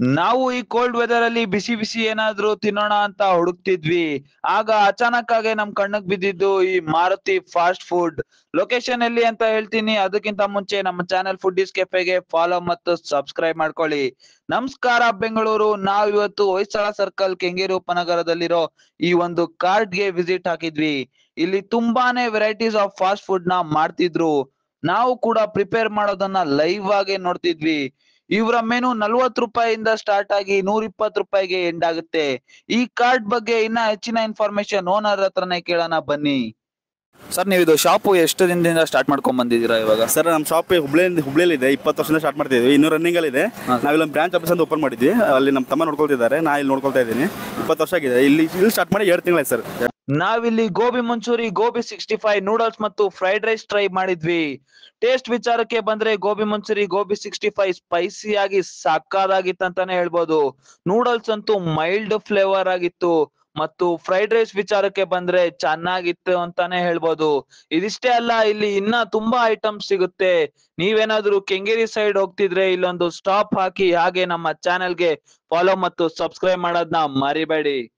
ನಾವು ಈ cold weather ಅಲ್ಲಿ ಬಿಸಿ ಬಿಸಿ ಏನಾದ್ರೂ ತಿನ್ನೋಣ ಅಂತ ಹುಡುಕ್ತಿದ್ವಿ. ಆಗ ಅಚಾನಕ್ ಆಗಿ ನಮ್ ಕಣ್ಣಗ್ ಬಿದ್ದಿದ್ದು ಈ ಮಾರುತಿ ಫಾಸ್ಟ್ ಫುಡ್. ಲೊಕೇಶನ್ ಎಲ್ಲಿ ಅಂತ ಹೇಳ್ತೀನಿ, ಅದಕ್ಕಿಂತ ಮುಂಚೆ ನಮ್ಮ ಚಾನೆಲ್ ಫುಡ್ಡೀಸ್ ಕೆಫೆಗೆ ಫಾಲೋ ಮತ್ತು ಸಬ್ಸ್ಕ್ರೈಬ್ ಮಾಡ್ಕೊಳ್ಳಿ. ನಮಸ್ಕಾರ ಬೆಂಗಳೂರು. ನಾವ್ ಇವತ್ತು ಹೊಯ್ಸಳ ಸರ್ಕಲ್ ಕೆಂಗೇರಿ ಉಪನಗರದಲ್ಲಿರೋ ಈ ಒಂದು ಕಾರ್ಟ್ ಗೆ ವಿಸಿಟ್ ಹಾಕಿದ್ವಿ. ಇಲ್ಲಿ ತುಂಬಾನೇ ವೆರೈಟೀಸ್ ಆಫ್ ಫಾಸ್ಟ್ ಫುಡ್ ನ ಮಾಡ್ತಿದ್ರು. ನಾವು ಕೂಡ ಪ್ರಿಪೇರ್ ಮಾಡೋದನ್ನ ಲೈವ್ ಆಗಿ ನೋಡ್ತಿದ್ವಿ. ಇವರ ಮೆನು 40 ರೂಪಾಯಿಯಿಂದ ಸ್ಟಾರ್ಟ್ ಆಗಿ 120 ರೂಪಾಯಿಗೆ ಎಂಡ್ ಆಗುತ್ತೆ. ಈ ಕಾರ್ಡ್ ಬಗ್ಗೆ ಇನ್ನ ಹೆಚ್ಚಿನ ಇನ್ಫಾರ್ಮೇಶನ್ ಓನರ್ ಹತ್ರನೇ ಕೇಳೋಣ ಬನ್ನಿ. ಸರ್, ನೀವು ಇದು ಶಾಪ್ ಎಷ್ಟು ದಿನದಿಂದ ಸ್ಟಾರ್ಟ್ ಮಾಡ್ಕೊಂಡ್ ಬಂದಿದ್ದೀರಾ ಇವಾಗ? ಸರ್, ನಮ್ಮ ಶಾಪ್ ಹುಬ್ಳಿಯಲ್ಲಿ ಇದೆ. 20 ವರ್ಷದಿಂದ ಸ್ಟಾರ್ಟ್ ಮಾಡ್ತಿದ್ವಿ. ಇನ್ನೂ ರನ್ನಿಂಗ್ ಅಲ್ಲಿ ಇದೆ. ನಾವಿಲ್ಲಿ ಒಂದು ಬ್ರಾಂಚ್ ಆಫೀಸ್ ಅಂತ ಓಪನ್ ಮಾಡಿದ್ವಿ. ಅಲ್ಲಿ ನಮ್ಮ ತಮ್ಮ ನೋಡ್ಕೊಳ್ತಿದ್ದಾರೆ, ನಾ ಇಲ್ಲಿ ನೋಡ್ಕೊಳ್ತಾ ಇದ್ದೀನಿ. 20 ವರ್ಷ ಆಗಿದೆ. ಇಲ್ಲಿ ಸ್ಟಾರ್ಟ್ ಮಾಡಿ 2 ತಿಂಗಳಾಯ್ತು ಸರ್. ನಾವಿಲ್ಲಿ ಗೋಬಿ ಮಂಚೂರಿ, ಗೋಬಿ 65, ನೂಡಲ್ಸ್ ಮತ್ತು ಫ್ರೈಡ್ ರೈಸ್ ಟ್ರೈ ಮಾಡಿದ್ವಿ. ಟೇಸ್ಟ್ ವಿಚಾರಕ್ಕೆ ಬಂದ್ರೆ ಗೋಬಿ ಮಂಚೂರಿ, ಗೋಬಿ 65 ಸ್ಪೈಸಿ ಆಗಿ ಸಕ್ಕದಾಗಿತ್ತು ಅಂತಾನೆ ಹೇಳ್ಬೋದು. ನೂಡಲ್ಸ್ ಅಂತೂ ಮೈಲ್ಡ್ ಫ್ಲೇವರ್ ಆಗಿತ್ತು ಮತ್ತು ಫ್ರೈಡ್ ರೈಸ್ ವಿಚಾರಕ್ಕೆ ಬಂದ್ರೆ ಚೆನ್ನಾಗಿತ್ತು ಅಂತಾನೆ ಹೇಳ್ಬೋದು. ಇದಿಷ್ಟೇ ಅಲ್ಲ, ಇಲ್ಲಿ ಇನ್ನ ತುಂಬಾ ಐಟಮ್ಸ್ ಸಿಗುತ್ತೆ. ನೀವೇನಾದ್ರೂ ಕೆಂಗೇರಿ ಸೈಡ್ ಹೋಗ್ತಿದ್ರೆ ಇಲ್ಲೊಂದು ಸ್ಟಾಪ್ ಹಾಕಿ, ಹಾಗೆ ನಮ್ಮ ಚಾನೆಲ್ಗೆ ಫಾಲೋ ಮತ್ತು ಸಬ್ಸ್ಕ್ರೈಬ್ ಮಾಡೋದನ್ನ ಮರಿಬೇಡಿ.